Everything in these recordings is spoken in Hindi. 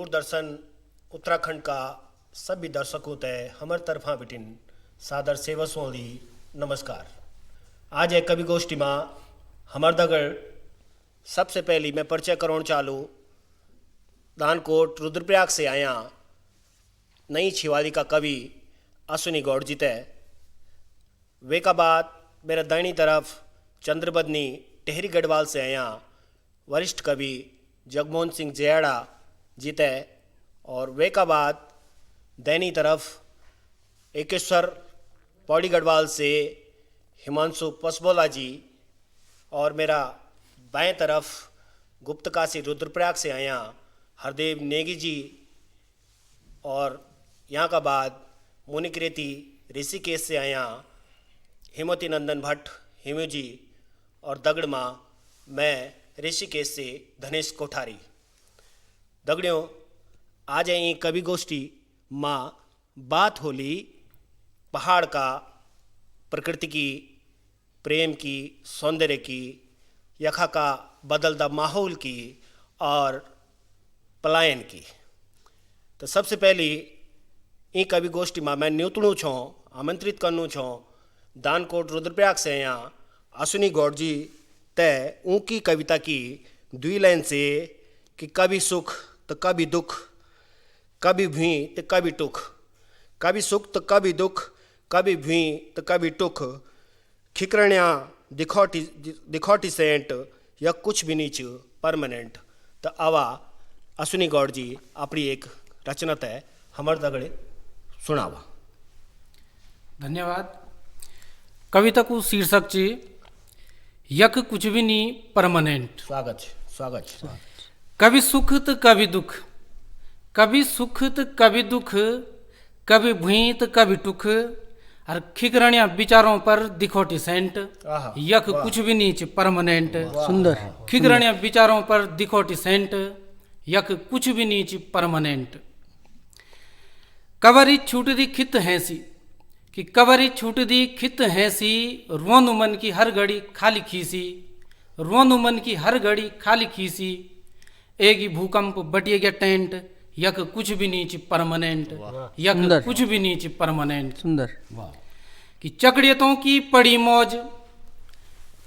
दूरदर्शन उत्तराखंड का सभी दर्शकों तय हमारे तरफा बिटिन सादर सेवसों ली नमस्कार। आज एक कवि गोष्ठी में हमार दगड़ सबसे पहली मैं परिचय करोण चालू दानकोट रुद्रप्रयाग से आया नई छिवाली का कवि अश्विनी गौड़ जी तय। वे का बाद मेरा दाहिनी तरफ चंद्रबदनी टेहरी गढ़वाल से आया वरिष्ठ कवि जगमोहन सिंह जयाड़ा जी तय। और वे का बाद दैनी तरफ एकेश्वर पौड़ी गढ़वाल से हिमांशु पसबोला जी। और मेरा बाएं तरफ गुप्तकाशी रुद्रप्रयाग से आया हरदेव नेगी जी। और यहाँ का बाद मुनिकृति ऋषिकेश से आया हिमवती नंदन भट्ट हिमू जी। और दगड़ माँ मैं ऋषिकेश से धनेश कोठारी। दगड़ियों आज यही कवि गोष्ठी माँ बात होली पहाड़ का, प्रकृति की, प्रेम की, सौंदर्य की, यखा का बदलता माहौल की और पलायन की। तो सबसे पहली ई कवि गोष्ठी में मैं न्यूतणु छो आमंत्रित करनू छो दानकोट रुद्रप्रयाग से यहाँ अश्विनी गौड़ जी तय उनकी कविता की दुई लाइन से कि कभी सुख तो कभी दुख, कभी भी तो कभी टुख, कभी सुख तो कभी दुख, कभी भी तो कभी टुख, खिकरण्या दिखौटी सेंट या कुछ भी नीच परमानेंट। तो आवा अश्विनी गौड़ जी अपनी एक रचना तय हमारे दगड़े सुनावा। धन्यवाद। कविता को शीर्षक ची यक कुछ भी नहीं परमानेंट। स्वागत स्वागत। कभी सुख तो कभी दुख, कभी सुख तो कभी दुख, कभी भूई तो कभी टुख, और खिकरणिया विचारों पर दिखोटी सेंट यक कुछ भी नीच परमानेंट। सुंदर। खिकरणिया विचारों पर दिखोटी सेंट यक कुछ भी नीच परमानेंट। कवरी छूट दी खित हैसी कि कवरी छूट दी खित हैसी, रोन मन की हर घड़ी खाली खीसी, रोन मन की हर घड़ी खाली खीसी, एक ही भूकंप बटिए गया टेंट यक कुछ भी नीच परमानेंट, यक कुछ भी नीच परमानेंट। सुंदर। कि चकड़ियतों की पड़ी मौज,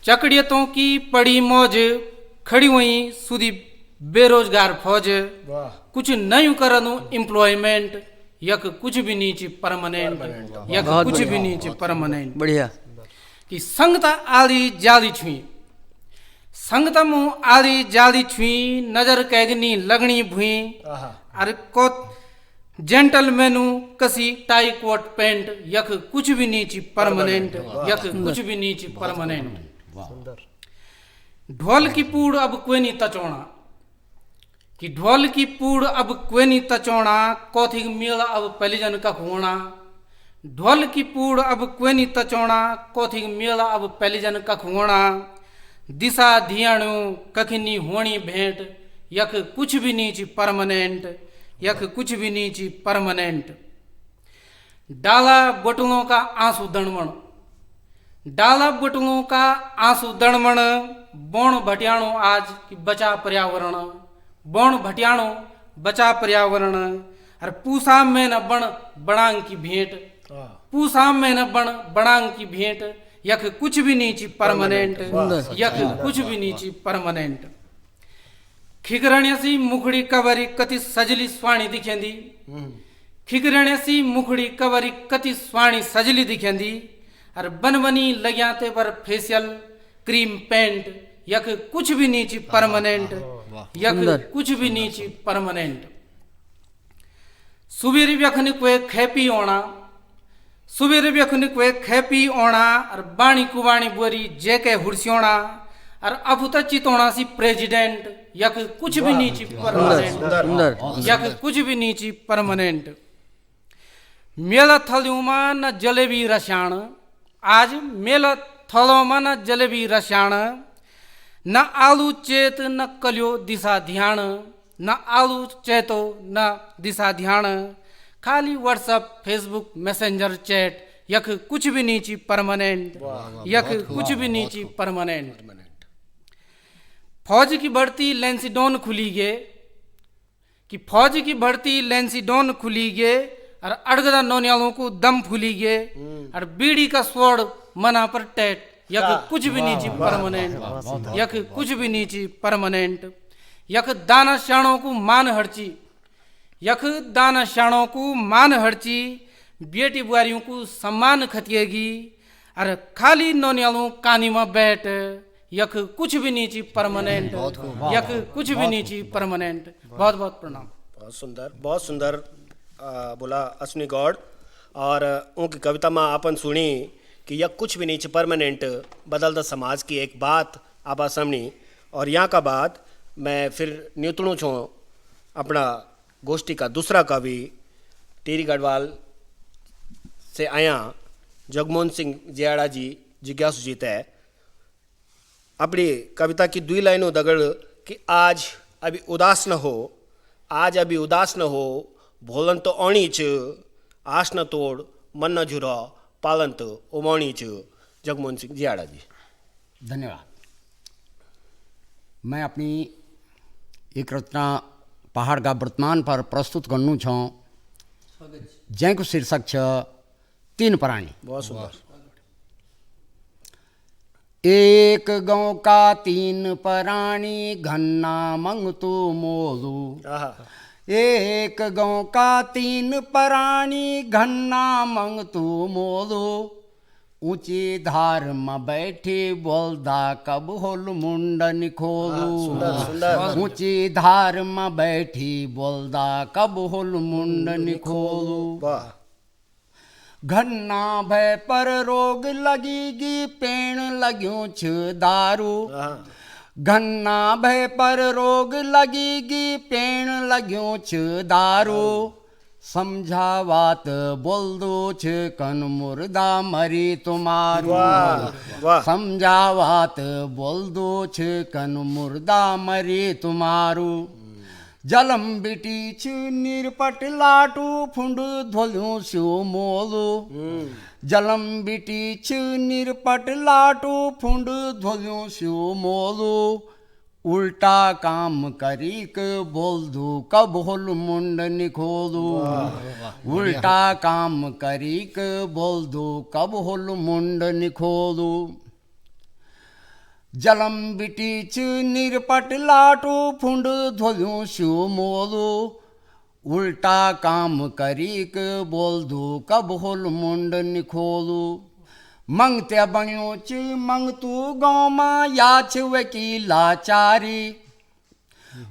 चकड़ियतों की पड़ी मौज, खड़ी हुई सुधी बेरोजगार फौज, कुछ नहीं करनु एम्प्लॉयमेंट यक कुछ भी नीच परमानेंट, यक कुछ भी नीच परमानेंट। बढ़िया। कि संगता आली जाली छुई, संगता मुँह आली जाली छुई, नजर कैगनी लगनी भुई, अरे को जेंटलमैनु कसी टाई कोट पैंट यक कुछ भी नीच परमानेंट, यक कुछ भी नीच परमानेंट। ढोल की पूड़ अब कोई नहीं तचोना, कि ढोल की पूड़ अब कोई नहीं तचोना, कौथिक मेल अब पलिजन का होना, ढोल की पूड़ अब कोई नहीं तचोना, कौथिक मेल अब पलिजन का होना, दिशा धियाणु कखनी होनी भेंट यक कुछ भी नीच परमानेंट, यक कुछ भी नीच परमानेंट। डाला बटुलों का आंसू दणमण, डाला बटुलों का आंसू दणमण, बोण भटियाणो आज कि बचा पर्यावरण, बोण भटियाणो बचा पर्यावरण, और पूसा में न बण बणांग की भेंट, पूसा में न बण बणांग की भेंट यक कुछ भी नीच परमानेंट, यक कुछ भी नीच परमानेंट। खिगरण्य सी मुखड़ी कवरी कति सजली स्वाणी दिखेंदी, खिगरण्य सी मुखड़ी कवरी कति स्वाणी सजली दिखेंदी, और बनबनी लग्याते पर फेशियल क्रीम पेंट यक कुछ भी नीच परमानेंट, यक कुछ भी नीच परमानेंट। सुबेर व्यखन कोई खेपी ओणा, सुबेर व्यखन कोई खेपी ओणा, और बाणी कुबाणी बोरी जेके हुरस्योणा, और अफुत चितोणा सी प्रेसिडेंट यक कुछ भी नीच परमानेंट, यक कुछ भी नीच परमानेंट। मेला थलियोमा न जलेबी रसाण, आज मेला थलोमा न जलेबी रसाण, न आलू चेत न कलियो दिशा ध्यान, न आलू चेतो न दिशा ध्यान, खाली व्हाट्सएप फेसबुक मैसेंजर चैट यक कुछ भी नीची परमानेंट, यक कुछ भी नीची परमानेंट। फौज की बढ़ती लेंसिडोन खुली गे कि फौज की भर्ती लेंसीडोन खुली गे और अड़गदा नौनियालों को दम फूली गे और बीड़ी का स्वर्ण मना पर टेट यक कुछ भी नहीं ची परमानेंट यक कुछ भी नहीं ची परमानेंट यक दाना शाणों को मान हड़ची यक दाना शाणों को मान हड़ची बेटी बुआरियों को सम्मान खतिएगी और खाली नौनियालों कानी में बैठ यक कुछ भी नहीं ची परमानेंट यक कुछ भी नहीं ची परमानेंट। बहुत बहुत प्रणाम। बहुत सुंदर बोला अश्विनी गौड़। और उनकी कविता में आपन सुनी कि यह कुछ भी नहीं ची परमानेंट बदलता समाज की एक बात आपा सामने। और यहाँ का बाद मैं फिर न्यूतणू छो अपना गोष्ठी का दूसरा कवि टेरी गढ़वाल से आया जगमोहन सिंह जियाड़ा जी जिज्ञासु जी तय अपनी कविता की 2 लाइनों दगड़ कि आज अभी उदास न हो, आज अभी उदास न हो, भोलन तो औणी च, आश न तोड़, मन न झुरा, पालन तो उमौणी च। जगमोहन सिंह जियाड़ा जी। धन्यवाद। मैं अपनी एक रचना पहाड़ का वर्तमान पर प्रस्तुत करनू छो जैको शीर्षक छ 3 प्राणी। बहुत सुंदर। एक गाँव का 3 प्राणी घन्ना मंगतू मोलू। एक गाँव का 3 प्राणी घन्ना मंगतू मोलू। ऊंची धार में बैठे बोलदा कब होल मुंडन खोलू। ऊंची धार में बैठी बोलदा कब होल मुंडन खोलू। घन्ना भय पर रोग लगेगी पेण लग्यूं छ दारू। घन्ना भय पर रोग लगेगी पेण लग्यूं छ दारू। समझावात बोल दो छ कन मुर्दा मरी तुम्हारू। समझावात बोल दो छ कन मुर्दा मरी तुम्हारू। जलम बिटी छ निरपट लाटू फुंड धोल्यूं स्यो मोलू। जलम बिटी छ निरपट लाटू फुंड धोल्यूं स्यो मोलू। उल्टा काम करीक बोल दू कब होल मुंड निखोलू। उल्टा काम करीक बोल दू कब होल मुंड निखोलू। जलम बिटी छ निरपट लाटू फुंड धोल्यूं स्यो मोलू। उल्टा काम करीक बोल दू कब होल मुंड निखोलू। मंगते बण्यो छ मंगतू गाँव में या छ वकीलाचारी।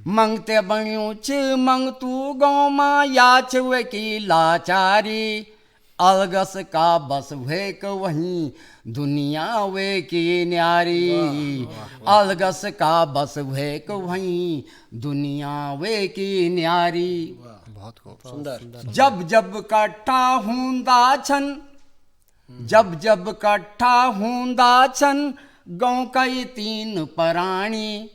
मंगते बण्यो छ मंगतू गाँव में या छ वकीलाचारी। अलगस का बस वेक वहीं दुनिया वे की न्यारी। अलगस का बस वेक वहीं दुनिया वे की न्यारी। बहुत सुंदर। जब जब कट्ठा हुंदा छन, जब जब कट्ठा हुंदा छन गाँव का ये 3 प्राणी।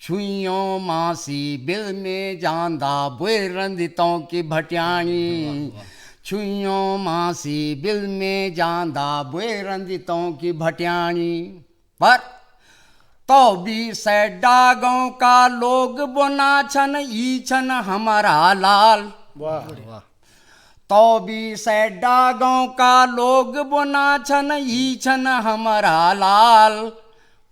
छुइयों मासी बिल में जांदा बुए रंदितों की भटियाणी। छुइयों मासी बिल में जांदा बुए रंदितों की भटियाणी। पर तो भी सैडा गाँव का लोग बोना छन ई छन हमारा लाल। तो भी सैडा गाँव का लोग बोना छन ई छन हमारा लाल।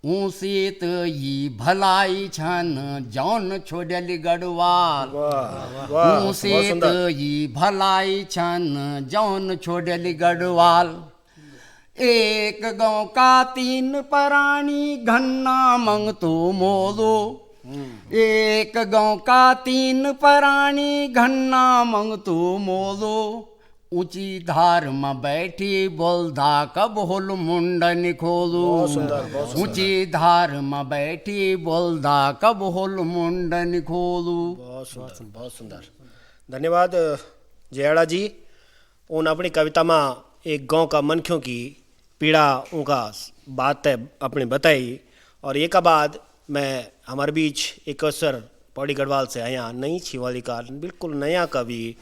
ऊसीत ई भलाई छन जौन छोड़ल गढ़वाल। ऊसीत ई भलाई छन जौन छोड़ल गढ़वाल। एक गाँव का 3 प्राणी घन्ना मंगतू मोलू। एक गाँव का 3 प्राणी घन्ना मंगतू मोलू। ऊंची धार में बैठी बोलदा कब होल मुंडन खोलू। ऊंची धार में बैठी बोलदा कब होल मुंडन खोलू। बहुत सुंदर। धन्यवाद जयाड़ा जी। उन अपनी कविता में एक गांव का मनख्यों की पीड़ा उनका बात है अपने बताई। और एक बाद मैं हमारे बीच एक अवसर पौड़ी गढ़वाल से आया नई छिवाली का बिल्कुल नया कवि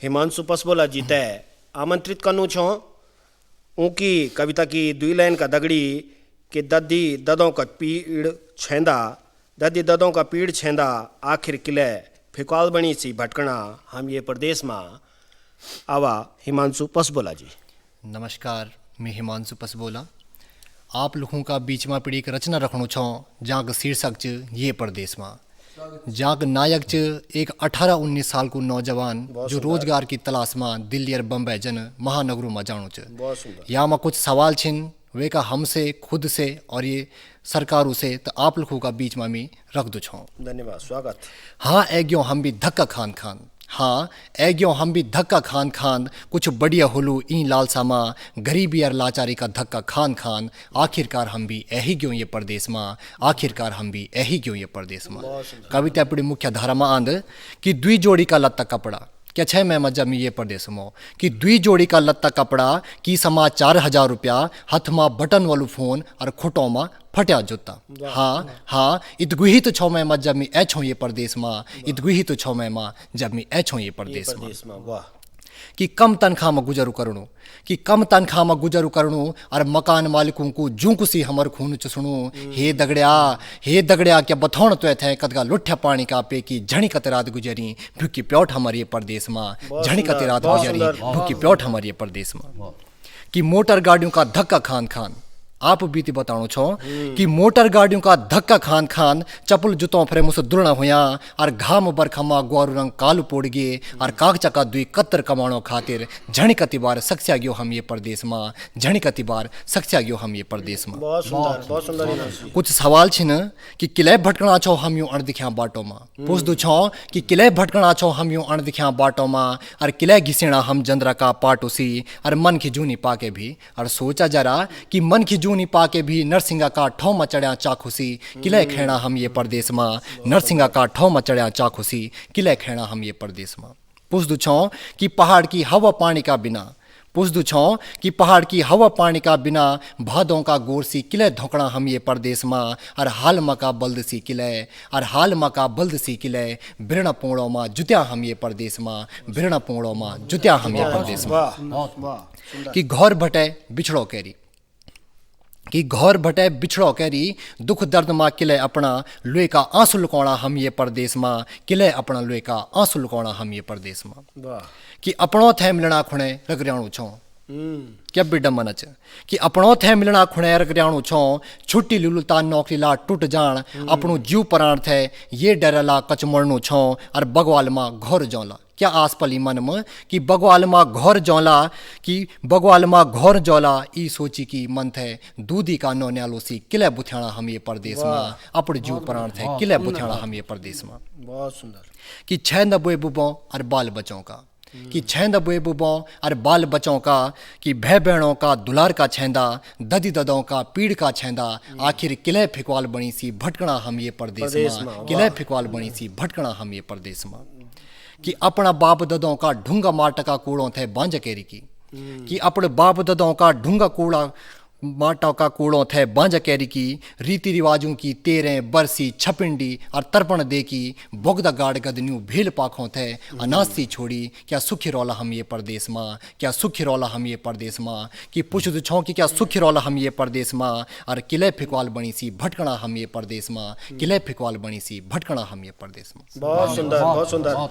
हिमांशु पसबोला जी तय आमंत्रित करनू छो। उनकी कविता की 2 लाइन का दगड़ी कि दद्दी ददों का पीड़ छेंदा, दद्दी ददों का पीड़ छेंदा आखिर किले फिकवाल बनी सी भटकना हम ये प्रदेश में आवा हिमांशु पसबोला जी। नमस्कार, मैं हिमांशु पसबोला। आप लोगों का बीच में पड़ी एक रचना रखणु छो जहाँ का शीर्षक च ये प्रदेश में, जहाँ का नायक च एक 18-19 साल को नौजवान जो रोजगार की तलाश में दिल्ली और बम्बई जन महानगरों में जाणु च। बहुत सुंदर। यहाँ में कुछ सवाल छिन वे का हमसे, खुद से और ये सरकारों से, तो आप लोगों का बीच में मैं रख दो छो। धन्यवाद, स्वागत। हाँ एग्यो हम भी धक्का खान खान, हाँ एग्यो हम भी धक्का खान खान, कुछ बढ़िया होलू ई लालसा माँ, गरीबी और लाचारी का धक्का खान खान, आखिरकार हम भी यही क्यों ये प्रदेश माँ, आखिरकार हम भी यही क्यों ये प्रदेश माँ। कविता पड़ी मुख्य धारा में आंद कि द्वि जोड़ी का लत्ता कपड़ा, क्या छः मैं मजा में ये प्रदेश में कि द्वि जोड़ी का लत्ता कपड़ा की समा 4,000 रुपया, हाथ में बटन वालू फोन और खुटों में फटिया जूता। हाँ इतगुही तो छो मैं मजा में ए छो ये प्रदेश में, इतगुही तो छो मैं माँ जब मैं ए छो ये प्रदेश में। वाह। कि कम तनख्वाह में गुजरू करणु, कि कम तनख्वाह में गुजरू करणु और मकान मालिकों को जूं कुसी हमर खून चुसणु। हे दगड़िया क्या बथौण तो थे कदका लुठ्या पानी का पे की झणी कत रात गुजरी भूखी प्योट हमारे ये प्रदेश में, झणी कत रात गुजरी भूखी प्योट हमारे ये प्रदेश में। कि मोटर गाड़ियों का धक्का खान खान, आप बीती बताणो छो कि मोटर गाड़ियों का धक्का खान खान, चप्पल जूतों फरे मुझसे दुलना हुआ और घाम बरखमा ग्वारू रंग कालू पोड़ गए और काग चका दुई कत्तर कमाणो खातिर झणी कति बार सक्ष्या गयो हम ये प्रदेश में, झणी कति बार सक्ष्या गयो हम ये प्रदेश में। बहुत सुंदर, बहुत सुंदर हिमांशु। कुछ सवाल छिन कि किले भटकना छो हम यूं अणदिख्या बाटो में, पूछ दो छो कि किले भटकना छो हम यूं अणदिख्या बाटो में और किले घिसेना हम जंद्रा का पाटोसी और मन की जूनी पाके भी, और सोचा जरा कि मन की जूनी पाके भी नरसिंगा का ठौ में चढ़िया चाखुसी किले खेना हम ये प्रदेश में, नरसिंगा का ठौ में चढ़िया चाखुसी किले खेना हम ये प्रदेश में। पूछ दू छो कि पहाड़ की हवा पानी का बिना, पूछ दू छो कि पहाड़ की हवा पानी का बिना भादों का गोरसी किले धोकड़ा हम ये प्रदेश में, और हाल मका बल्दसी किले, और हाल मका बल्दसी किले बिरणा पोड़ों में जुत्या हम ये प्रदेश में, बिरणा पोड़ों में जुत्या हम ये प्रदेश में। वाह। कि घौर भटे बिछड़ो कैरी, कि घौर भटे बिछड़ो कैरी दुख दर्द माँ किले अपना लोहे का आंसू लुकाना हम ये प्रदेश में, किले अपना लोहे का आंसू लुकाना हम ये प्रदेश में। वाह। कि अपनों थे मिलना खुणे रगरियाणु छो, क्या बिडम मनच कि अपनों थे मिलना खुणे रगरियाणु छो, छुट्टी लुलुता नौकरी ला टूट जान, अपनों जीव प्राण थे ये डरला कचमरनु छो और बगवाल माँ घोर जौला। क्या आस पली मन में कि बगवाल माँ घोर जौला, कि बगवाल माँ घोर जौला ई सोची की मन थे दूधी का नो न्यालोसी किले बुथाना हम ये प्रदेश में, अपने जीव प्राण थे किले बुथाना हम ये प्रदेश में। बहुत सुंदर। कि छह नब्बे बुबों और बाल बच्चों का, कि छह नब्बे बुबों और बाल बच्चों का, कि भय बहनों का दुलार का छेंदा, ददी ददों का पीड़ का छेंदा, आखिर किले फिकवाल बनी सी भटकना हम ये प्रदेश में, किले फिकवाल बनी सी भटकना हम ये प्रदेश में। कि अपना बाप ददों का ढूंगा माट का कूड़ों थे बांझ केरी की, कि अपने बाप ददों का ढूंगा कूड़ा माटा का कूड़ों थे बांझ कैरी की, रीति रिवाजों की तेरें बरसी छपिंडी और तर्पण दे की, बोगदा गाड़ गदन्यू भील पाखों थे अनाज सी छोड़ी, क्या सुखी रौला हम ये प्रदेश माँ, क्या सुखी रौला हम ये प्रदेश माँ। कि पुछ छो कि क्या सुखी रौला हम ये प्रदेश माँ, और किले फिकवाल बनी सी भटकना हम ये प्रदेश माँ, किले फिकवाल बनी सी भटकना हम ये प्रदेश माँ। बहुत सुंदर, बहुत सुंदर।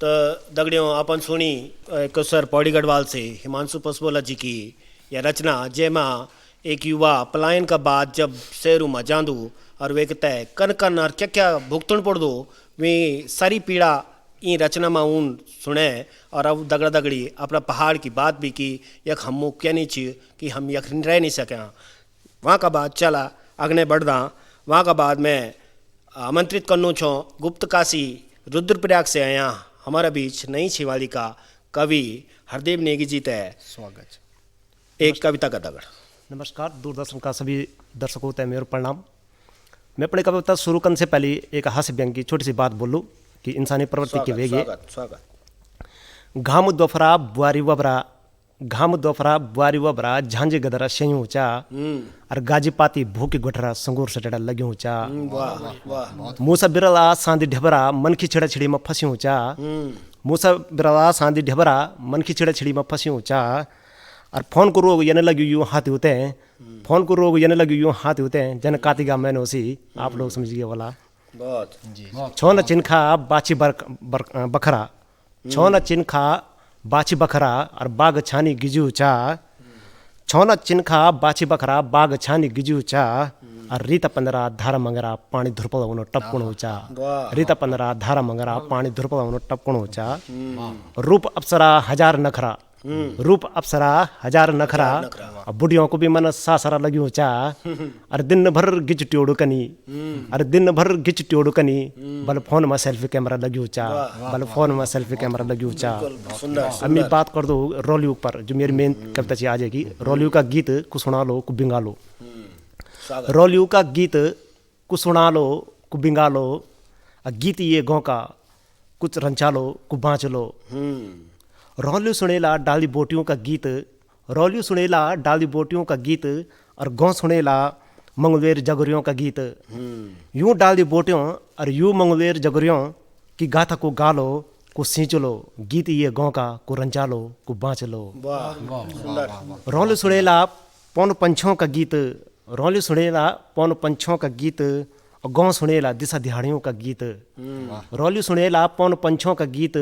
तो दगड़ियों अपन सुनी कुसर पौड़ी गढ़वाल से हिमांशु पसबोला जी की यह रचना, जेमा एक युवा पलायन का बाद जब शहरों में जांदू और वे कहते हैं कन कन और क्या क्या भुगतन पड़ दो वे सारी पीड़ा ई रचना में उन सुने। और अब दगड़ा दगड़ी अपना पहाड़ की बात भी की, यक हम क्या नहीं चाहिए कि हम यक रह नहीं सकें। वहाँ का बाद चला अगने बढ़दा, वहाँ का बाद मैं आमंत्रित करनू छो गुप्त काशी रुद्रप्रयाग से आया हमारा बीच नई छिवाली का कवि हरदेव नेगी जी तय स्वागत। एक कविता का दगड़। नमस्कार, दूरदर्शन का सभी दर्शकों को मेरा प्रणाम। मैं अपनी कविता शुरू करने से पहले एक हास्य व्यंग की छोटी सी बात बोलूँ कि इंसानी प्रवृत्ति के वेगे घाम दोफरा बुआरी वबरा, घाम दोफरा बुआरी वबरा झांझे गदरा सयूं चा और गाजीपाती भूखी गोठरा संगूर सटेड़ा लग्यूं चा, मूसा बिरला सांदी ढबरा मन की छिड़ा छिड़ी में फंस्यूं चा, मूसा बिरला सांदी ढबरा मन की छिड़ा छिड़ी में फंस्यूं चा। और फोन को रोग यानी लगी यूँ हाथ होते हैं, फोन को रोग यानी लगी यूँ हाथ होते हैं, जन कातिगा मैंने उसी आप लोग समझिए वाला। बहुत छो न चिनखा बाछी बखरा छो न चिनखा बाछी बखरा और बाग छानी गिजू चा छो न चिनखा बाछी बखरा बाग छानी गिजू चा और रीता पंदरा धारा मंगरा पानी धुरपल उनो टपकणो चा रीता पंदरा धारा मंगरा पानी धुरपल उनो टपकणो चा रूप अप्सरा हजार नखरा रूप अप्सरा हजार नखरा और बुढ़ियों को भी मन सासरा लगियो चा और दिन भर गिच ट्योड़ू कनी और दिन भर गिच ट्योड़ू कनी बल फोन में सेल्फी कैमरा लगियो चा बल फोन में सेल्फी कैमरा लगियो चा अब मैं बात कर दो रोलियू पर जो मेरी मेन कविता ची आ जाएगी रोलियू का गीत को सुना लो को बिंगा लो रोलियू का गीत को सुना लो को बिंगा लो गीत ये गाँव का कुछ रंचा लो को बाँच लो रोलियू सुनेला डाली बोटियों का गीत रोलियू सुनेला डाली बोटियों का गीत और गाँव सुनेला मंगलवेर जगरियों का गीत यूं डाली बोटियों और यूं मंगलवेर जगरियों की गाथा को गा लो को सींच लो गीत ये गाँव का को रंचा लो को बाँच लो रोलियू सुनेला पौन पंछों का गीत रोलियू सुनेला पौन पंछों का गीत और गाँव सुनेला दिशा दिहाड़ियों का गीत रोलियू सुनेला पौन पंछों का गीत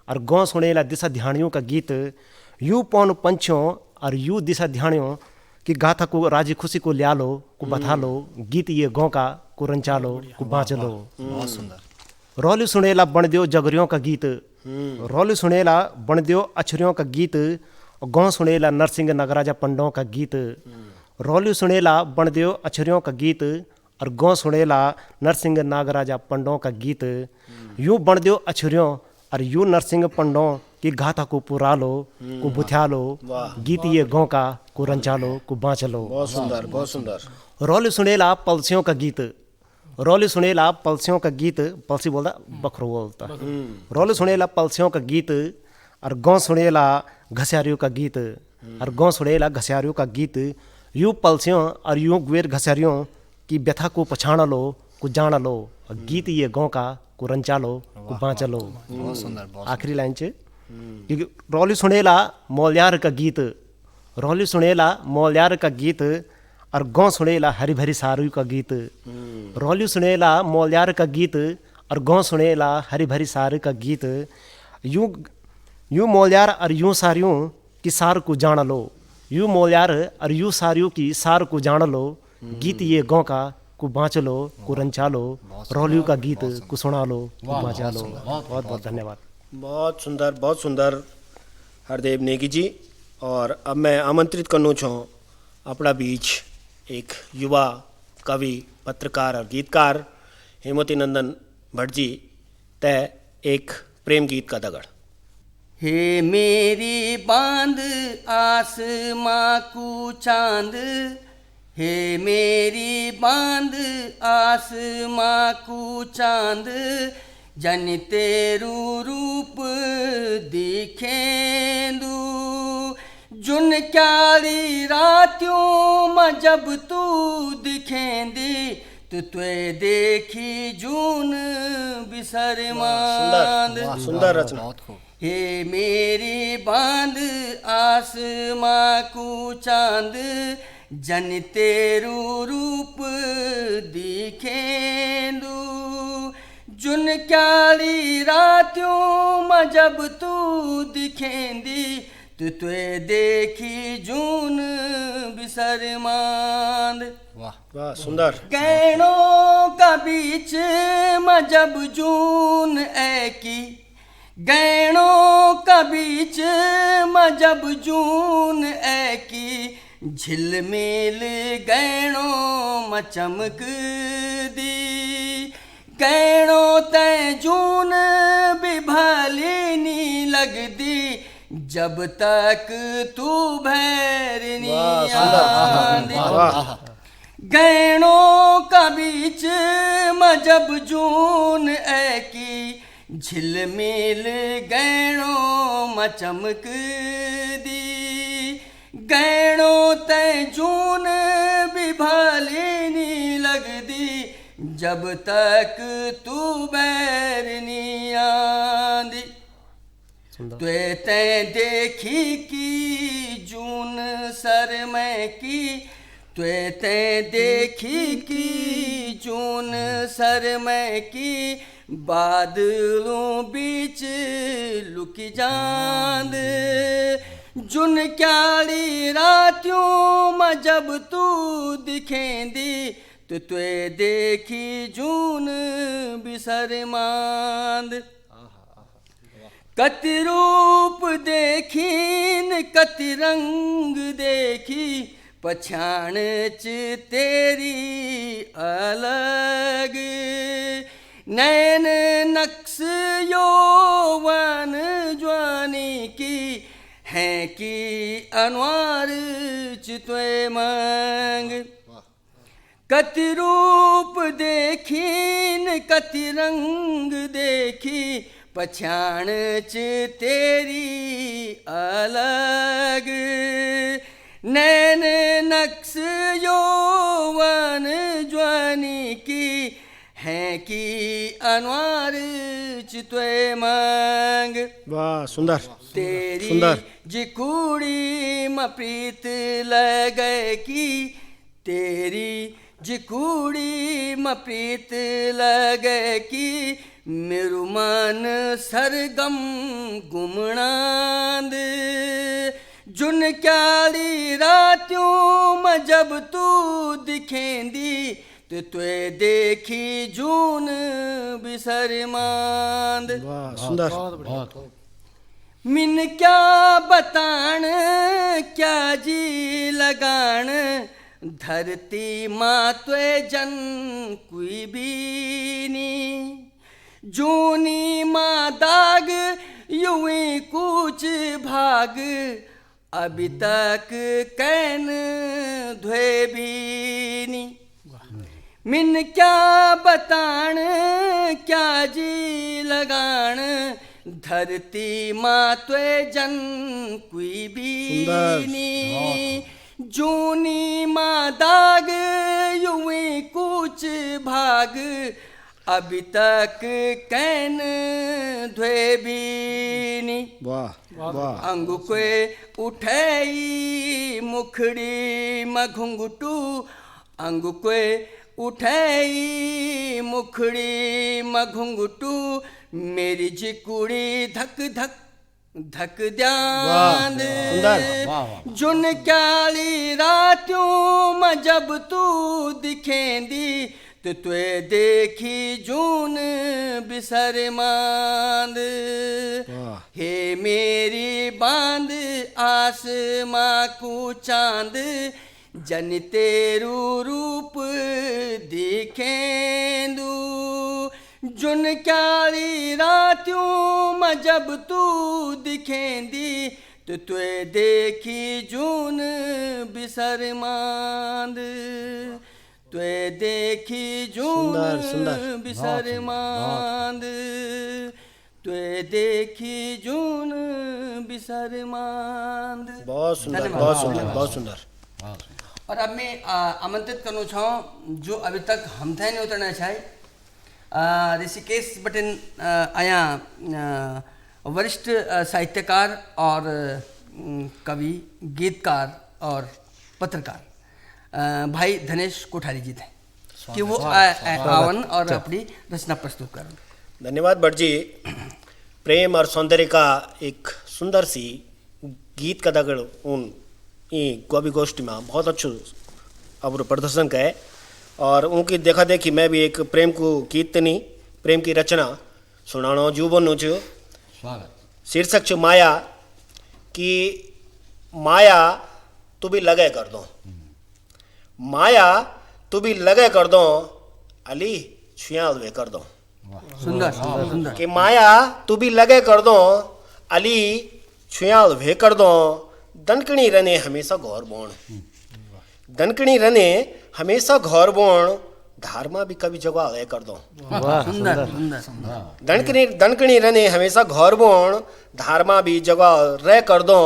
और गाँव सुनेला दिशा ध्यानियों का गीत यू पौन पंचों और यू दिशा ध्यानियों की गाथा को राजी खुशी को लिया लो को बता लो गीत ये गाँव का को रंचा लो को बाँच लो बहुत सुंदर रोलियू सुनेला बन दियो जगरियों का गीत रोलियू सुनेला बन दियो अछरियों का गीत और गाँव सुनेला नरसिंह नगराजा पंडों का गीत रोलियू सुनेला बन दियो अछरियों का गीत और गाँव सुनेला नरसिंह नागराजा पंडों का गीत यूं बन दियो अछरियों और यूं नरसिंह पंडों की गाथा को पुरा लो को बुथ्या लो गीत ये गाँव का को रंचा लो को बाँच लो बहुत सुंदर बहुत सुंदर रोलियू सुनेला पलसियों का गीत रोलियू सुनेला पलसियों का गीत पलसी बोलता बखरो बोलता रोलियू सुनेला पलसियों का गीत और गाँव सुनेला घसियारियों का गीत और गाँव सुनेला घसियारियों का गीत यूं पलसियों और यूं गुएर घसियारियों की व्यथा को पछाण लो को जान लो गीत ये गाँव का को रंचा लो को बाँच लो बहुत सुंदर बहुत आखिरी लाइन च क्योंकि रोलियू सुनेला मौल्यार का गीत रोलियू सुनेला मौल्यार का गीत और गाँव सुनेला हरी भरी सारू का गीत रोलियू सुनेला मौल्यार का गीत और गाँव सुनेला हरी भरी सारू का गीत यूं यूं मौल्यार और यूं सारियों की सार को जान लो यूं मौल्यार और यूं सारियों की सार को जान लो गीत ये गाँव का को बाँच लो को रंचा लो रोलियू का गीत को सुना लो को बाँचा लो बहुत बहुत धन्यवाद बहुत सुंदर हरदेव नेगी जी। और अब मैं आमंत्रित करना चाहूँ अपना बीच एक युवा कवि पत्रकार और गीतकार हेमवती नंदन भट्ट जी तय एक प्रेम गीत का दगड़। हे मेरी बांध आसमां को चांद हे मेरी बांध आसमां को चांद जन तेरू रूप दिखेंदू जुन क्यारी रात्यों में जब तू दिखेंदी तो त्वे देखी जून बिसर मांद। सुंदर रचना। बहुत खूब हे मेरी बांध आसमां को चांद जन तेरू रूप दिखेंदू जुन क्यारी रात्यों में जब तू दिखेंदी तो त्वे देखी जून बिसर मांद। वाह वाह सुंदर। गैणों का बीच में जब जून ऐकी गैणों का बीच में जब जून ऐकी झिलमिल गैणों में चमक दी गैणों तय जून भी भली नी लग दी जब तक तू भैरनी आंदी। गैणों का बीच में जब जून ऐकी झिलमिल गैणों में चमक दी गैणों तय जून भी भली नी लग दी जब तक तू बैरनी आंदी। त्वे तय देखी की जून सर में की त्वे ते देखी की जून सरमै की बादलों बीच लुकी जांद जुन क्याली रातियों में जब तू दिखेंदी तो त्वे देखी जून बिसर मांद कति रूप देखीन कति रंग देखी पछाण च तेरी अलग नैन नक्श यौवन ज्वानी की है कि अनवार चित्वे मंग कति रूप देखीन कति रंग देखी पछाण च तेरी अलग नैन नक्श यौवन ज्वानी की है कि अनवार चित्वे मंग वाह सुंदर तेरी सुंदर। जिकुड़ी म प्रीत लगे की तेरी जिकुड़ी म प्रीत लगे की मेरु मन सरगम गुमणांद जुन क्याली रातियों में जब तू दिखेंदी तो त्वे देखी जून बिसर मांद वाह सुंदर मिन क्या बताण क्या जी लगाण धरती माँ त्वे जन कोई भी नी जूनी माँ दाग युवी कुछ भाग अभी तक कैन धोए भी नी मिन क्या बताण क्या जी लगाण धरती माँ त्वे जन कोई भी नी जूनी माँ दाग युवी कुछ भाग अभी तक कैन धोए भी नी वाह वाह अंगु के उठई मुखड़ी म घुंघटू अंगु के उठई मुखड़ी म घुंघटू मेरी जिकुड़ी धक धक धक ध्यान सुंदर जुन क्याली रातियों में जब तू दिखेंदी तो त्वे देखी जून बिसर मांद हे मेरी बांद आसमां को चांद जन तेरू रूप दिखेंदू जुन क्याली रातियों में जब तू दिखेंदी तो त्वे देखी जून बिसर मांद त्वे देखी जून बिसर मांद त्वे देखी जून बिसर मांद बहुत सुंदर बहुत सुंदर बहुत सुंदर। और अब मैं आमंत्रित करना चाहूँ जो अभी तक हम थे नहीं उतरना चाहे ऋषिकेश बटन आया वरिष्ठ साहित्यकार और कवि गीतकार और पत्रकार भाई धनेश कोठारी जी थे कि वो आवन और अपनी रचना प्रस्तुत करें। धन्यवाद भट्ट जी। प्रेम और सौंदर्य का एक सुंदर सी गीत का दगड़ उन कवि गोष्ठी में बहुत अच्छो अब प्रदर्शन का है और उनकी देखा देखी मैं भी एक प्रेम को कीर्तनी प्रेम की रचना सुनानो जुबनो छो। शीर्षक छो माया कि माया तू भी लगे कर दो माया तू भी लगे कर दो अली छुयाल वे कर दो। सुंदर सुंदर कि माया तू भी लगे कर दो अली छुयाल वे कर दो दनकणी रने हमेशा घोर बोण दनकणी रने हमेशा घोर बोण धारमा भी कभी जगह वे कर दो। सुंदर सुंदर दनकणी रने हमेशा घोर बोण धारमा भी जगह रे कर दो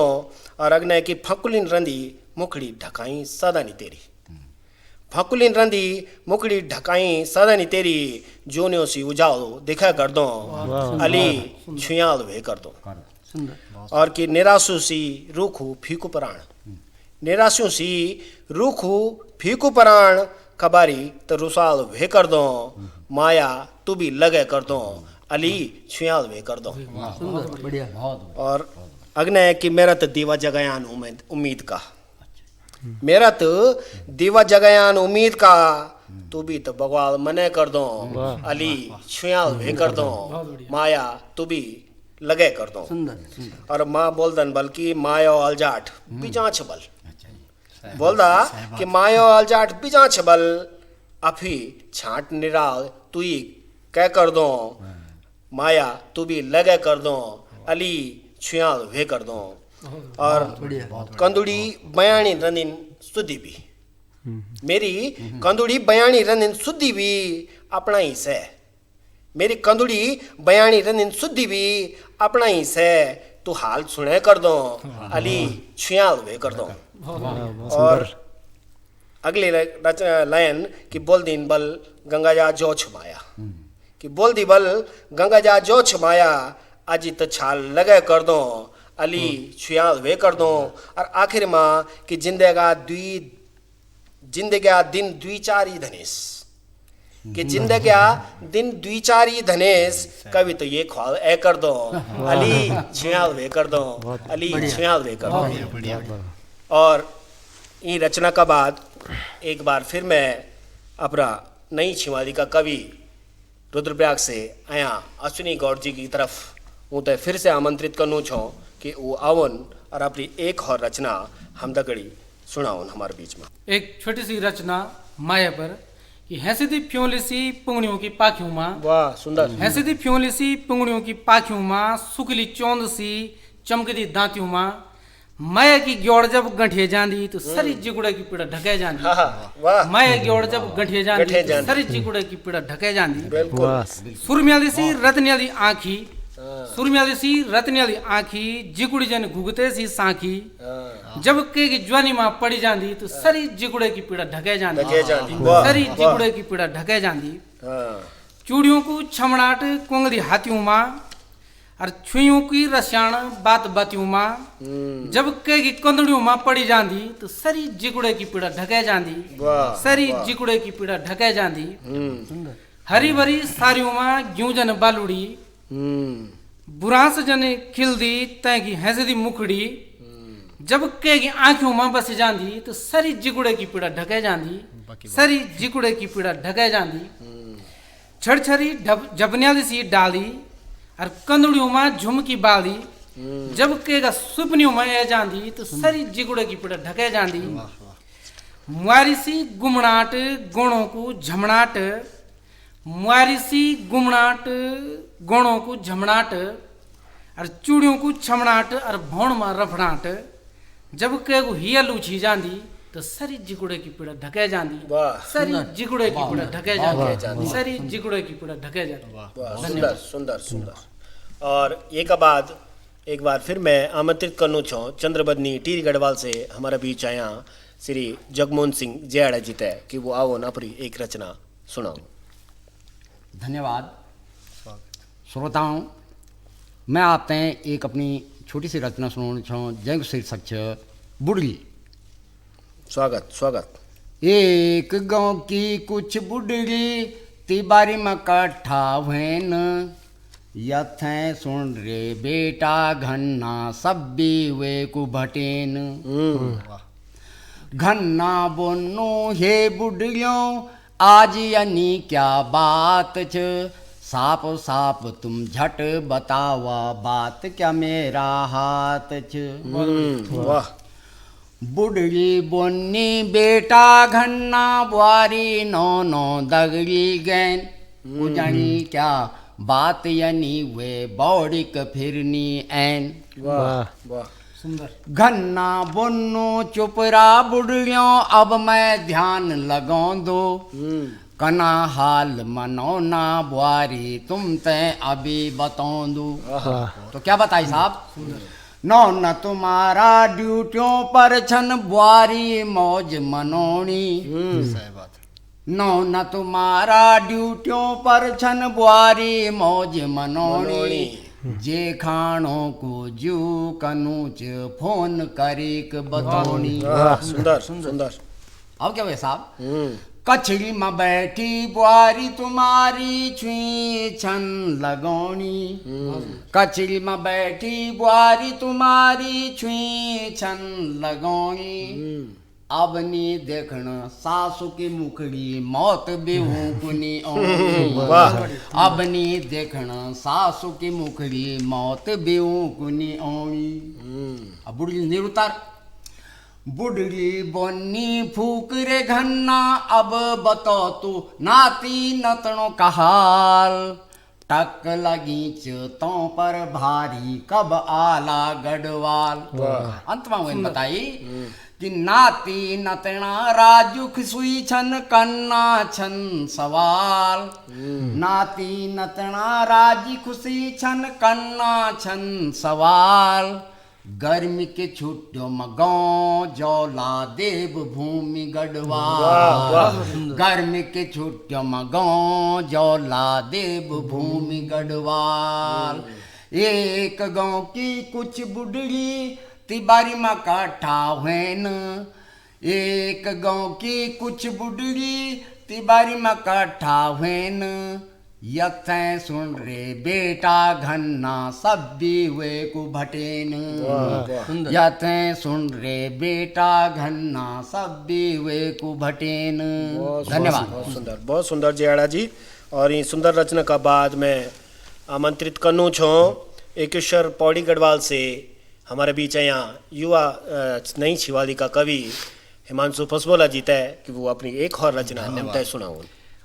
और अग्नि की फकुलिन रंदी मुखड़ी ढकाई सदा नी तेरी फकुलिन रंदी मुखड़ी ढकाई सदा नी तेरी जोनियों सी उजाओ दिखा कर दो अली छुयाल वे कर दो। और कि निराशु सी रूखू फीकू प्राण निराश्यों सी रूखू फीकू पराण कबारी तो रुसाल वे कर दो माया तू भी लगे कर दो अली छुयाल वे कर दो। सुंदर बढ़िया बहुत और अग्ने कि मेरा तो दीवा जगयान उम्मीद का, मेरा तो दीवा जगयान उम्मीद का तू भी तो बगवाल मने कर दो अली छुयाल वे कर दो माया तू भी लगे कर दो। सुंदर सुंदर और माँ बोलदन बल्कि मायो अलजाट बिजा छबल बोलदा कि मायो अलजाट बिजा छबल अफी छाट निराल तू ही कह कर दो माया तू भी लगे कर दो अली छुयाल वे कर दो। और कंदुड़ी बयानी रनिन सुधी भी मेरी कंदुड़ी बयानी रनिन सुधी भी अपना ही से, मेरी कंदुड़ी बयानी रनिन सुधी भी अपना ही से तू हाल सुने कर दो अली छुयाल वे कर दो। और अगली लाइन कि बोल दिन बल गंगा जा जो छमाया कि बोल दी बल गंगा जा जो छमाया अजित छाल लगे कर दो अली छुयाल वे कर दो। और आखिर माँ कि जिंदग्या दिन द्विचारी धनेश कि जिंदग्या दिन द्विचारी धनेश कवि तो ये ख्वाल ए कर दो अली छुयाल वे कर दो अली छुयाल वे कर दो। और ये रचना का बाद एक बार फिर मैं अपना नई छिवाली का कवि रुद्रप्रयाग से आया अश्विनी गौड़ जी की तरफ हूँ तो फिर से आमंत्रित करनू छो कि वो आवन और अपनी एक और रचना हमदगड़ी सुनाओ हमारे बीच में। एक छोटी सी रचना माया पर कि हैसी दी फ्योली सी पुंगड़ियों की पाखियों माँ, वाह सुंदर। हैसी दी फ्योली सी पुंगड़ियों की पाखियों माँ, सुखली चौंद सी चमकदी दांतियों माँ, माया की ग्योड़ जब गंठिए जांदी तो सरी जिगुड़े की पीड़ा ढके जांदी। वाह माया ग्योड़ जब गंठिए जांदी तो सरी जिगुड़े की पीड़ा ढके जांदी। सुरम्याली सी रत्न्याली आँखी, सुरम्याली सी रत्न्याली आँखी, जिगुड़ी जन घुगते सी साखी, जब के की ज्वानी माँ पड़ी जांदी तो सरी जिगुड़े की पीड़ा ढके जांदी, सरी जिगुड़े की पीड़ा ढके जांदी। चूड़ियों को छमड़ाट कुंगली हाथियों माँ और छुइयों की रसायन बात बातियों माँ, जब के की कंदड़ियों माँ पड़ी जांदी तो सरी जिगुड़े की पीड़ा ढके जांदी, सरी जिगुड़े की पीड़ा ढके जांदी। हरी भरी सारियों माँ ग्यूं जन बालुड़ी, बुरांस जने खिलदी तैगी हैसदी मुखड़ी, जब के की आंखों माँ बस जांदी तो सरी जिगुड़े की पीड़ा ढके जांदी, सरी जिगुड़े की पीड़ा ढके जांदी। छड़छड़ी जबन्याली सी डाली और कंदड़ियों माँ झुमकी बाली, जब के का सुपनियों माँ ए जांदी तो सरी जिगुड़े की पीड़ा ढके जांदी। मुआरी सी गुमनाट गुणों को झमनाट, मुआरी सी गुमनाट गुणों को झमनाट और चूड़ियों को छमनाट और भौण माँ रफड़ाट, जब के को हिया लूछी जांदी तो सरी जिगुड़े की पीड़ा ढके जांदी, सरी जिगुड़े की पीड़ा ढके जांदी, सरी जिगुड़े की पीड़ा ढके जांदी। सुंदर सुंदर सुंदर। और ये का बाद एक बार फिर मैं आमंत्रित करनू छो चंद्रबदनी टीरी गढ़वाल से हमारा बीच आया श्री जगमोहन सिंह जयाड़ा जी तय कि वो आओ ना अपनी एक रचना सुनाओ। धन्यवाद श्रोताओं, मैं आप तय एक अपनी छोटी सी रचना सुनाना चाहूँ जंग शीर्षक छ बुढ़ली। स्वागत स्वागत। एक गांव की कुछ बुढ़ली तिबारी में कट्ठा हुएन, यथें सुन रे बेटा घन्ना सब भी वे को भटेन। घन्ना बोनो हे बुढ़लियों आज यानी क्या बात छ, साप साप तुम झट बतावा बात क्या मेरा हाथ छ। वाह। बुढ़ली बोनी बेटा घन्ना बुआरी नो नो दगड़ी गैन, उजानी क्या बात यानी वे बौड़िक फिरनी ऐन। वाह वाह सुंदर। घन्ना बोनो चुपरा बुढ़लियों अब मैं ध्यान लगाऊं दो, कना हाल मनोना बुआरी तुम ते अभी बताऊं दू। तो क्या बताई साहब, नौ न तुम्हारा ड्यूटियों पर छन बुआरी मौज मनोनी, नौ न तुम्हारा ड्यूटियों पर छन बुआरी मौज मनोनी, जे खाणो को जू कनूच फोन करीक बतौनी। वाह सुंदर सुंदर। अब क्या हुआ साहब? कचड़ी में बैठी बुआरी तुम्हारी छुई छन लगौनी। कचड़ी में बैठी बुआरी तुम्हारी छुई छन लगौनी। अब नी देखण सासू की मुखड़ी मौत बेहू कुनी औनी। अब नी देखण सासू की मुखड़ी मौत बेहू कुनी औनी। अब बुढ़ी निरुतार बुढ़ली बोनी फूक रे घन्ना। अब बतो तू नाती नतनों का हाल। टक लगी चोतों पर भारी कब आला गढ़वाल। अंत में बताई कि नाती नतना राजू खुसुई छन कन्ना छन सवाल। नाती नतना राजी खुशी छन कन्ना छन सवाल। गर्मी के छुट्टियों में गाँव जौला देव भूमि गढ़वाल। गर्मी के छुट्टियों में गाँव जौला देव भूमि गढ़वाल। एक गाँव की कुछ बुढ़ड़ी तिबारी में काठा हुएन। एक गाँव की कुछ बुढ़ड़ी तिबारी में काठा हुएन। यथें सुन रे बेटा घन्ना सब भी वे को भटेन। यथें सुन रे बेटा घन्ना सब भी वे को भटेन। धन्यवाद। बहुत सुंदर, बहुत सुंदर जयाड़ा जी। और ये सुंदर रचना का बाद मैं आमंत्रित करनू छो एकेश्वर पौड़ी गढ़वाल से हमारे बीच यहाँ युवा नई छिवाली का कवि हिमांशु पसबोला जीता है कि वो अपनी एक और रचना हमते सुनाओ।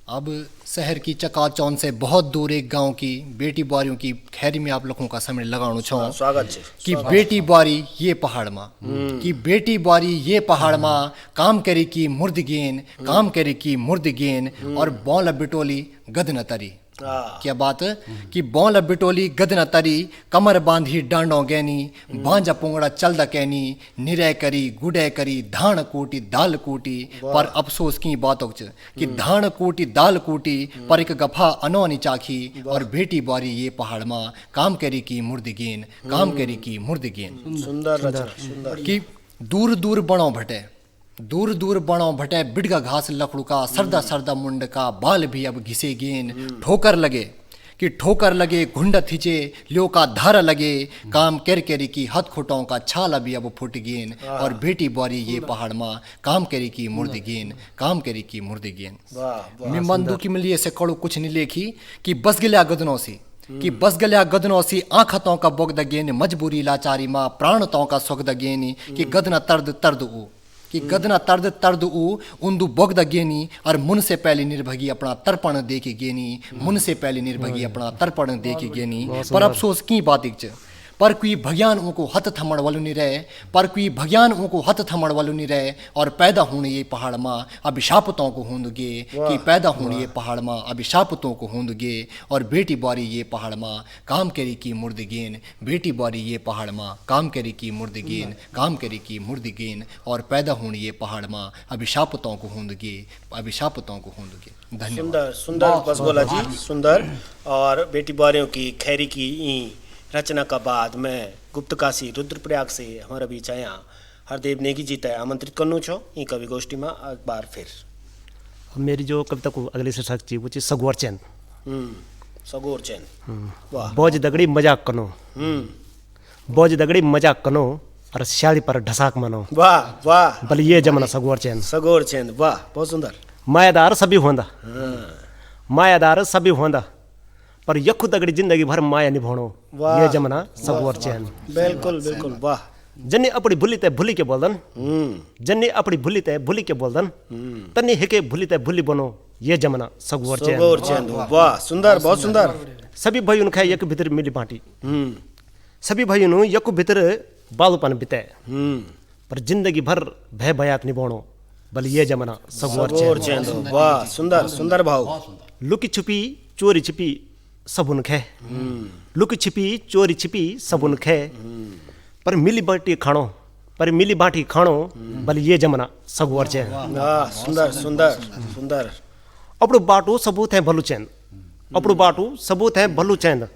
अब शहर की चकाचौंध से बहुत दूर एक गांव की बेटी बुआरियों की खैरी में आप लोगों का समय लगाणु छो। स्वागत है कि बेटी बुआरी ये पहाड़ मा, कि बेटी बुआरी ये पहाड़ मा काम करे की मुर्द गेन, काम करे की मुर्द गेन और बौल बिटोली गद न तरी। क्या बात कि बौल बिटोली गद न तरी कमर बांधी डांडो गैनी बांजा पुंगड़ा चल दकैनी निरय करी गुडे करी धान कूटी दाल कूटी पर अफसोस की बातों कि धान कूटी दाल कूटी पर एक गफा अनोनी चाखी और बेटी बारी ये पहाड़ मा काम करी की मुर्द गेन, काम करी की मुर्द गेन। सुंदर रचना सुंदर। कि दूर दूर बणों भटे, दूर दूर बणों भटे बिड़गा घास लखड़ू का सरदा सरदा मुंड का बाल भी अब घिसे गेन। ठोकर लगे कि ठोकर लगे घुंड थिचे लियो का धारा लगे काम कर करी की हथ खुटों का छाला भी अब फुट गेन और बेटी बुआरी ये पहाड़ मा काम करी की मुर्द गेन, काम करी की मुर्द गेन। मैं मंदू की मिलिए से कड़ू कुछ नहीं लेखी कि बस गलिया गदनों सी, कि बस गलिया गदनों सी आंखतों का बोगद गेन मजबूरी लाचारी माँ प्राणतों का सुगद गेनी कि गदना तर्द तर्द ऊ, कि गदना तर्द तर्द ऊ उन्दू बोगद गेनी और मुन से पहले निर्भगी अपना तर्पण दे के गेनी, मुन से पहले निर्भगी अपना तर्पण दे के गेनी। पर अफसोस की बात इच पर कोई भगयान उनको हथ थमण वालू नहीं रहे, पर कोई भगयान उनको हथ थमण वालू नहीं रहे और पैदा होने ये पहाड़ माँ अभिशापतों को होंदगे कि पैदा होने ये पहाड़ माँ अभिशापतों को होंदगे और बेटी बुआरी ये पहाड़ माँ काम करी की मुर्द गेन, बेटी बुआरी ये पहाड़ माँ काम करी की मुर्द गेन, काम करी की मुर्द गेन और पैदा होने ये पहाड़ माँ अभिशापतों को होंदगे, अभिशापतों को होंदगे। धन्यवाद। सुंदर सुंदर पसबोला जी, सुंदर। और बेटी बुआरियों की खैरी की रचना का बाद मैं गुप्तकाशी रुद्रप्रयाग से हमारे बीच आया हरदेव नेगी जी तय आमंत्रित करनू छो ई कवि गोष्ठी में एक बार फिर। मेरी जो कविता को अगली शीर्षक थी वो थी सगोर चैन। सगोर चैन। वाह। बोझ दगड़ी मजाक कनो, बोझ दगड़ी मजाक कनो और शादी पर ढसाक मनो। वाह वाह। बल ये जमाना सगोर चैन। सगोर चैन, वाह बहुत सुंदर। मायादार सभी होंदा, मायादार सभी होंदा पर यखु दगड़ी जिंदगी भर माया निभाणो ये जमाना सगोर चैन। बिल्कुल बिल्कुल, वाह। जन्नी अपनी भूली ते भूली के बोलदन, जन्नी अपनी भूली ते भूली के बोलदन तन्नी हिके भूली ते भूली बनो ये जमाना सगोर चैन। सगोर चैन, वाह सुंदर, बहुत सुंदर। सभी भाई उनका यक भीतर मिली बांटी, सभी भाई उन यक भीतर बालूपन बिते पर जिंदगी भर भय भयात निभाणो बल ये जमाना सगोर चैन। वाह सुंदर सुंदर भाव। लुकी छुपी चोरी छिपी सबुन खे, लुकी छिपी चोरी छिपी सबुन खे पर मिली बाटी खाणो, पर मिली बाटी खाणो बल ये जमाना सगोर चैन। वाह सुंदर सुंदर सुंदर। अपड़ो बाटू सबूत है भलू चैन, अपड़ो बाटू सबूत है भलू चैन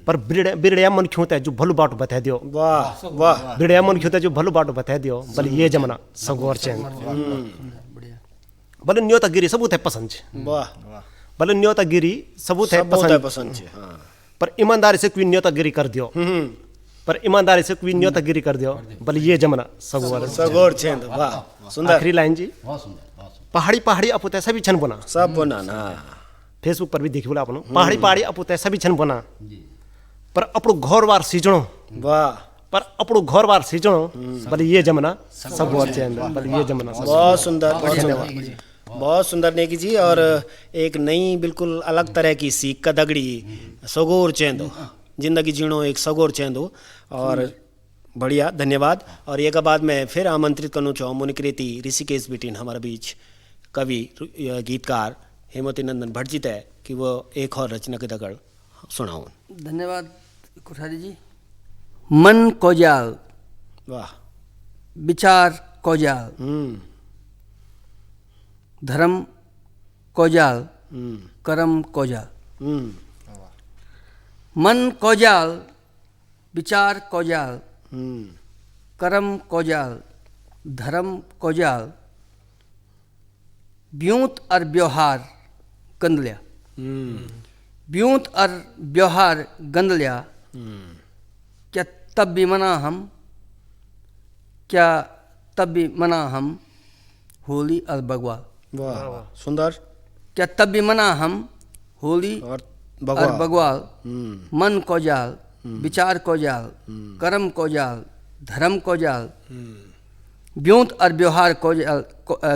पर बिरड़िया मन क्यों है जो भलू बाटो बता दियो, वाह वाह बिरड़िया मन क्यों है जो भलू बाटो बता दियो, भले ये जमना सगोर चैन भले न्योतागिरी सबूत है पसंद छे, वाह भले न्योतागिरी सबूत है बहुत है पसंद, पसंद छे हाँ पर ईमानदारी से कोई न्योतागिरी कर दियो, पर ईमानदारी से कोई न्योतागिरी कर दियो, भले ये जमना सगोर सगोर छेंद वाह सुंदर आखिरी लाइन जी, बहुत सुंदर बहुत सुंदर पहाड़ी पहाड़ी अपुते सभी छन बना, सब बना ना फेसबुक पर भी देखी बोला अपन पहाड़ी पहाड़ी अपुते सभी छन बना, पर अपनो घर बार सीजणो, वाह पर अपनो घर बार सीजणो, भले ये जमना सगोर चैन, भले ये जमना बहुत सुंदर बहुत सुंदर नेकी जी। और एक नई बिल्कुल अलग तरह की सीख का दगड़ी सगोर चेंदो, जिंदगी जीणो एक सगोर चेंदो। और बढ़िया धन्यवाद। और एक बाद मैं फिर आमंत्रित करना चाहूँ मुनिकृति ऋषिकेश बिटिन हमारे बीच कवि गीतकार हेमवती नंदन भट्ट जी है कि वो एक और रचना के दगड़ सुनाऊँ। धन्यवाद कोठारी जी। मन कोजाल, वाह विचार कोजाल, धर्म कोजाल, कर्म कोजाल। मन कोजाल, विचार कोजाल, कर्म कोजाल, धर्म कोजाल, ब्यूंत और व्यवहार गंदलिया, ब्यूंत और व्यवहार गंदलिया, क्या तब भी मना हम, क्या तब भी मना हम होली और बगवाल, वाह सुंदर। क्या तब भी मना हम होली और और बगवाल। मन को जाल, विचार को जाल, कर्म को जाल, धर्म को जाल, ब्यूंत और व्यवहार को जाल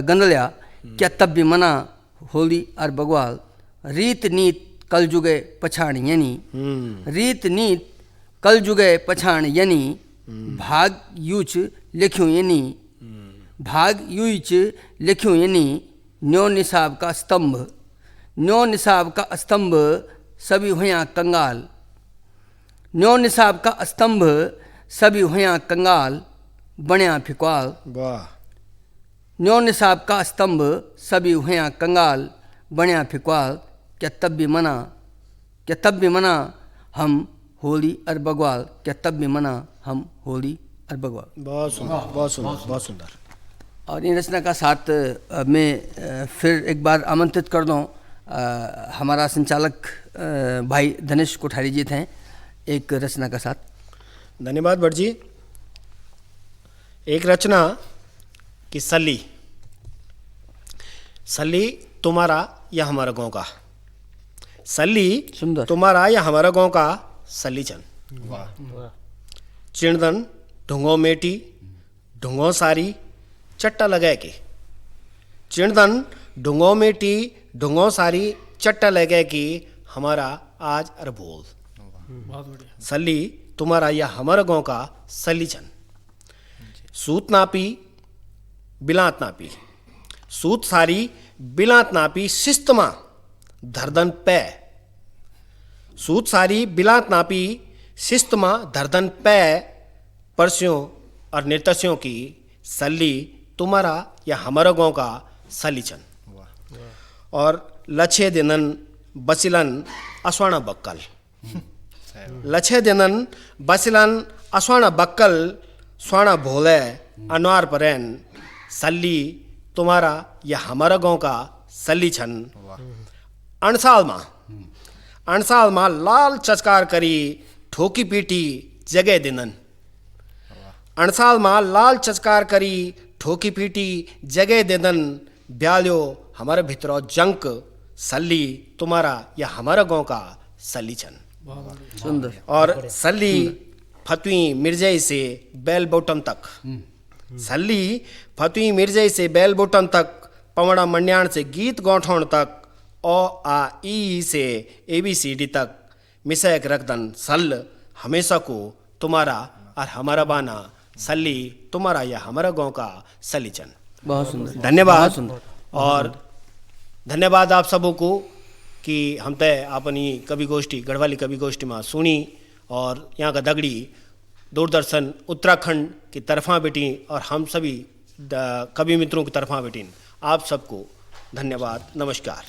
गंदलिया, क्या तब भी मना होली और बगवाल। रीत नीत कल जुगे पछाण यानी, रीत नीत कल जुगे पछाण यानी, भाग यूच लिख्यूं यानी, भाग यूच लिख्यूं यानी, न्यो निसाब का स्तंभ, न्यो निसाब का स्तंभ सभी हुया कंगाल, न्यो निसाब का स्तंभ सभी हुया कंगाल, बण्या फिकवाल। वाह न्यो निसाब का स्तंभ सभी हुया कंगाल, बण्या फिकवाल। क्या तब भी मना, क्या तब भी मना हम होली और बगवाल, क्या तब भी मना हम होली और बगवाल। बहुत सुंदर बहुत सुंदर बहुत सुंदर। और इन रचना का साथ मैं फिर एक बार आमंत्रित कर दूँ, हमारा संचालक भाई धनेश कोठारी जी थे एक रचना का साथ। धन्यवाद भट्ट जी। एक रचना कि सली, सली तुम्हारा या हमारा गांव का, सली सुंदर। तुम्हारा या हमारा गांव का सलीचन। चिणदन ढूंगो मेटी ढूंगो सारी चट्टा लगा के, चिणदन ढूंगो मेटी ढूंगो सारी चट्टा लगा कि हमारा आज अरबोल। सली तुम्हारा या हमारा गांव का सलीचन। सूत नापी बिलात नापी, सूत सारी बिलात नापी शिस्तमा धरदन पै, सूत सारी बिलात नापी शिस्तमा धरदन पै, परस्यों और निर्तस्यों की सली तुम्हारा या हमारा गांव का सलीचन। और लछे दिनन बसिलन असवाणा बक्कल, लछे दिनन बसिलन असवाणा बक्कल, स्वाणा भोले अनवार परेन, सली तुम्हारा या हमारा गांव का सलीचन। अणसाल मां लाल चचकार करी ठोकी पीटी जगह दिनन, अणसाल मां लाल चचकार करी ठोकी पीटी जगह दिनन, ब्याल्यो हमारे भितरो जंक, सली तुम्हारा या हमारा गांव का सलीचन। सुंदर। और सली फतवी मिर्जई से बेल बॉटम तक, सली फतवी मिर्जई से बेल बॉटम तक, पवड़ा मण्याण से गीत गौठौण तक, ओ आ ई से ABCD तक, मिसैक रखदन सल हमेशा को तुम्हारा और हमारा बाना, सली तुम्हारा या हमारा गांव का सलीचन। बहुत सुंदर। धन्यवाद। और धन्यवाद आप सबों को कि हम तय अपनी कवि गोष्ठी गढ़वाली कवि गोष्ठी में सुनी, और यहाँ का दगड़ी दूरदर्शन उत्तराखंड की तरफा बेटी और हम सभी कवि मित्रों की तरफा बेटी, आप सबको धन्यवाद। नमस्कार।